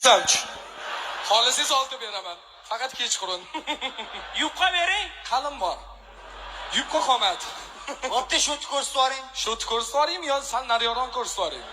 Zavch. Xolisiz olti beraman. Faqat kechqurun. Yupqa bering. Qalin bor. Yupqa qomat. Bo'pti, shuni ko'rsatib yuboring. Shot ko'rsatvorim yo sal nariyoqdan ko'rsatvorim.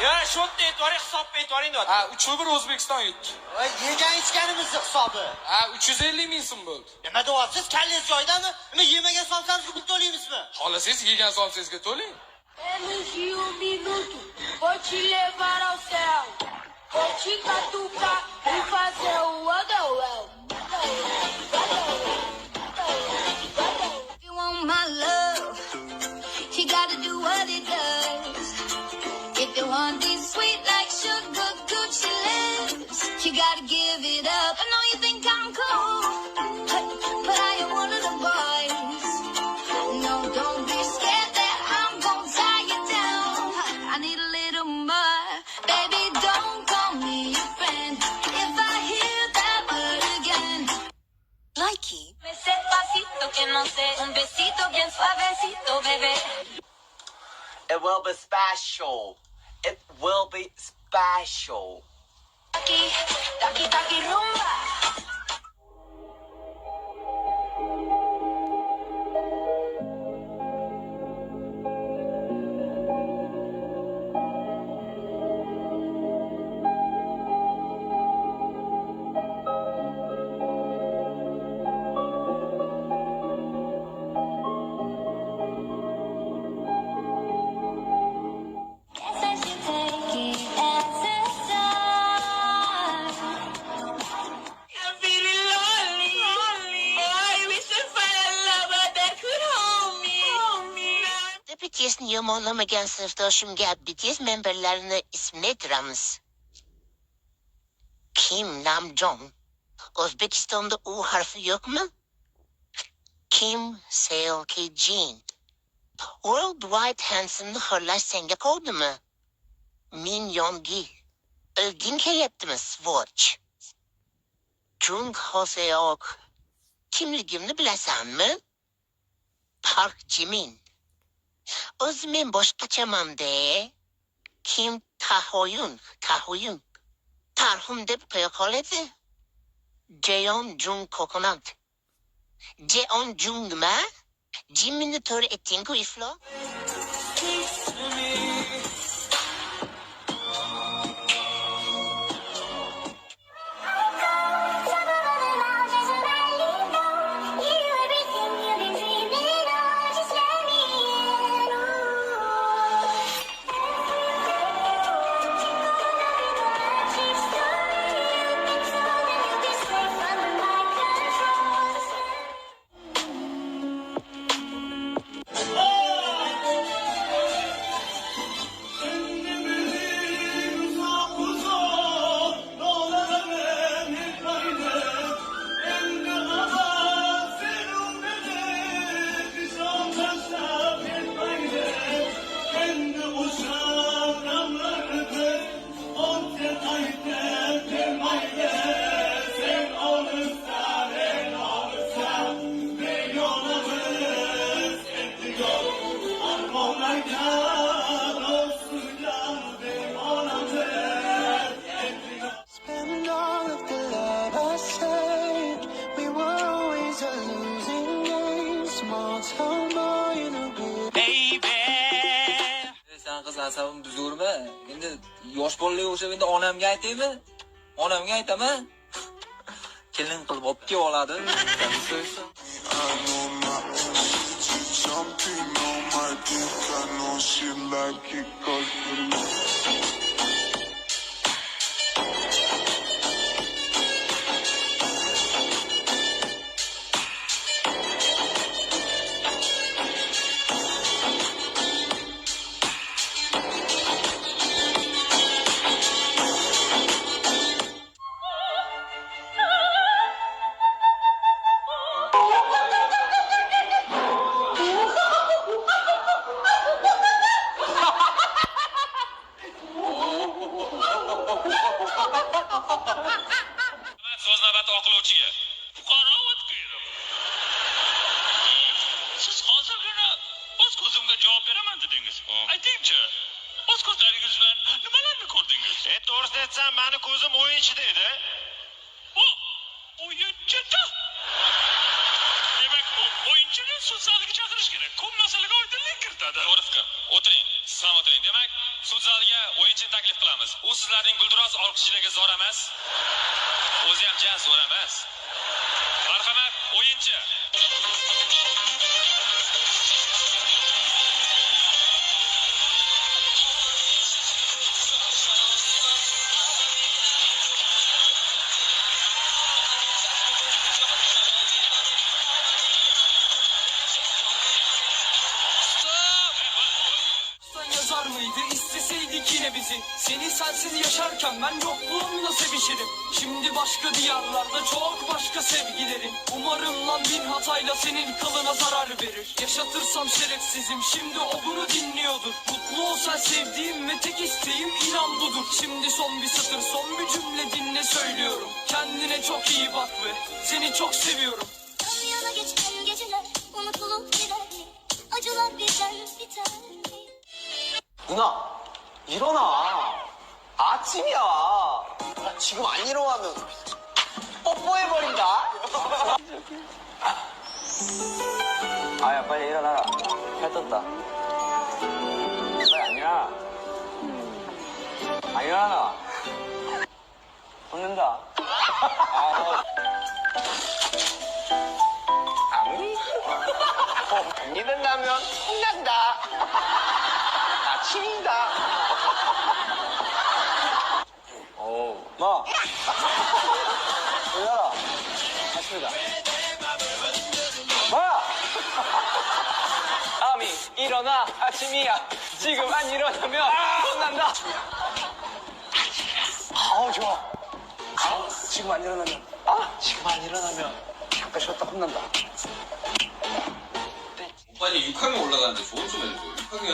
Ya shotni aytvoring, hisobni aytvoring deyapti. Ha, 3-1 O'zbekiston yutdi. Voy, yegan ichganimizni hisobi. Ha, 350 ming so'm bo'ldi. Nima deyapsiz? Kallangiz joyidami? Nima yemagan somsamizga pul to'laymizmi? Xolisiz yegan somsizga to'ling. Menos de minuto, vou te levar ao céu. Vou te catucar e fazer o Adewell. If you want my love, you gotta do what it does. If you want this sweet like sugar, Gucci lips, you gotta give it up. I know you think I'm cool, but I am one of the boys. No, don't be scared that I'm gonna tie you down. I need a little more, baby. Don't call me your friend if I hear that word again. Likey. Despacito que no sé, un besito bien suavecito, bebé. It will be special. It will be special. Taki, taki, taki, rumba. Guess I should take it as a sign. I'm feeling lonely. Oh, I wish I found a lover that could hold me. BTS'ni yomonlamagan sirdoshimga BTS memberlarini ismi aytiramiz. Kim Namjoon. O'zbekistonda U harfi yo'qmi? Kim Seok-jin. Worldwide Handsomeni xohlash senga qoldimi? Min Yongi. Bilging kelyaptimi, Swatch? Jung Hoseok. Kimligimni bilasanmi? Park Jimin. O'zi men boshqachaman-da. Kim Tahoyun. Tarhum deb qo'ya qoladi. Jeon Jung Coconut. Jeon Jung nima? Jiminni to'g'ri aytding-ku, iflo. Spend all of the love I saved. We were always a losing game. Small town boy in a big Baby. Sen qiz asabim buzurma. Endi yosh bolalarga o'xshab endi onamga aytaymi? Onamga aytaman. Kelin qilib olib kelib oladi. I know my she's jumping on my dick. I know she like it 'cause you o'yinchi deydi. Bu o'yinchi-da. Demak, bu o'yinchini sud zaliga chaqirish kerak. Ko'p masalaga oydinlik kiritadi. To'g'ri o'tiring. Sizlar o'tiring. Demak, sud zaliga o'yinchini taklif qilamiz. U sizlarning gulduros olqishilarga zo'r emas. O'zi ham jan zo'r emas. Marhamat, o'yinchi. Yazar mıydı isteseydik yine bizi. Seni sensiz yaşarken ben yokluğumla sevişirim. Şimdi başka diyarlarda çok başka sevgilerim. Umarım lan bin hatayla senin kılına zarar verir. Yaşatırsam şerefsizim şimdi o bunu dinliyordur. Mutlu ol sen sevdiğim ve tek isteğim inan budur. Şimdi son bir satır son bir cümle dinle söylüyorum. Kendine çok iyi bak ve seni çok seviyorum. Yan yana geçen geceler unutulup gider mi? Acılar biter biter mi? 누나, 일어나. 아침이야. 나 지금 안 일어나면 뽀뽀해버린다. 아야, 빨리 일어나라. 해 떴다. 빨리 안 일어나. 안 일어나. 혼낸다. 안 일어나면 혼난다. 아침이다. 오, 마. 일어나. 아침이다. 마. 아미, 일어나. 아침이야. 지금 안 일어나면 혼난다. 아우, 좋아. 지금 안 일어나면. 지금 안 일어나면 잠깐 쉬었다 혼난다. 오빠니 6학년 올라가는데 조언 좀 해주세요. 6학년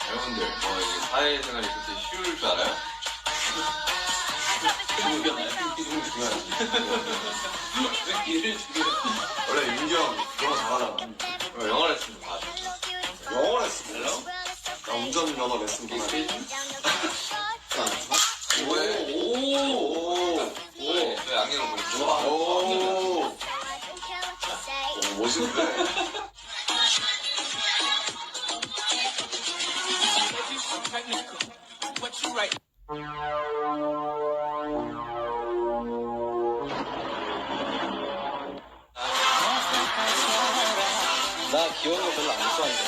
여러분들 이게 사회생활이 그렇게 쉬울 줄 알아요? 중요하나요? 좀 중요하지. 원래 윤경 영어 잘하잖아. 영어 레슨 좀 봐줘. 영어 레슨 몰라? 나 운전 면허 레슨 좀 해줘. 왜 안경을 보니까 멋있는데? 나 귀여운 거 별로 안 좋아하는데.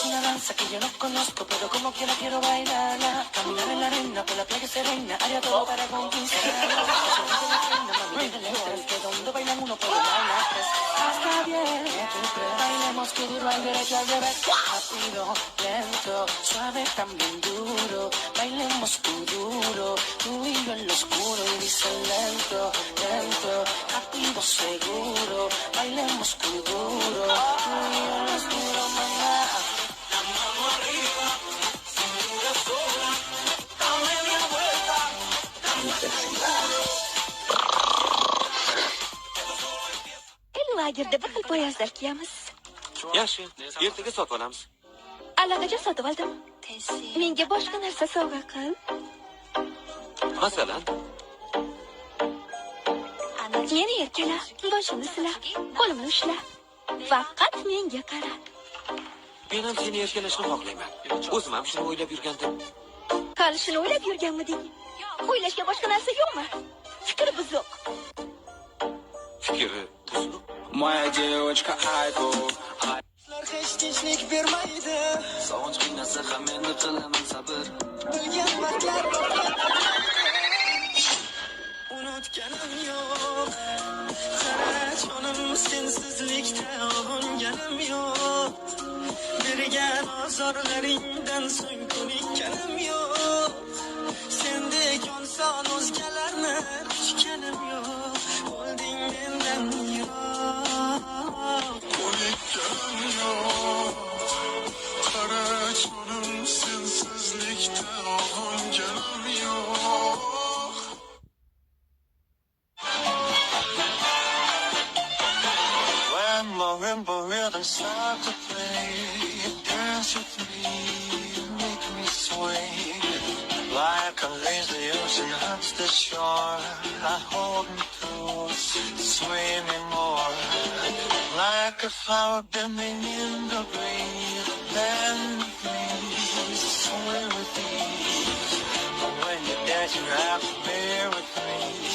Una danza que yo no conozco, pero como quiera quiero bailarla. Caminar en la arena, por la playa serena, haría todo para conquistarla. Que donde bailan uno puede bailar tres. Hasta bien, bailemos que duro al derecho al revés. Rápido, lento, suave, también duro. Bailemos tú duro, tú y yo en lo oscuro. Y dice lento, lento, rápido, seguro. Bailemos tú duro, tú y yo en lo oscuro, mamá. Lagerda bir xil poyazlar kiyamiz. Yaxshi, ertaga sotib olamiz. Allaqachon sotib oldim. Menga boshqa narsa sovg'a qil. Masalan, Meni erkala, boshimni sila, qo'limni ushla. Faqat menga qara. men ham seni erkalashni xohlayman. O'zim ham shuni o'ylab yurgandim. Hali shuni o'ylab yurganmiding? O'ylashga boshqa narsa yo'qmi? Fikri buzuq. Fikri buzuq. Moya девочка Ayko. Hech tinchlik bermaydi. Sovunch qiynasa ham endi qilaman sabr. Bilgan vaqtlar unutganim yo'q. Qara jonim sensizlikda og'inganim yo'q. Bergan ozorlaringdan so'ng ko'nikkanim yo'q. Sendek inson o'zgalarni kutganim yo'q. Bo'lding mendan yiroq. Ko'nikkanim yo'q. Qara jonim sensizlikda og'inganim Ocean hugs the shore, I hold me close, sway me more. Like a flower bending in the breeze, bend with me, sway with me. When you dance, you have to bear with me.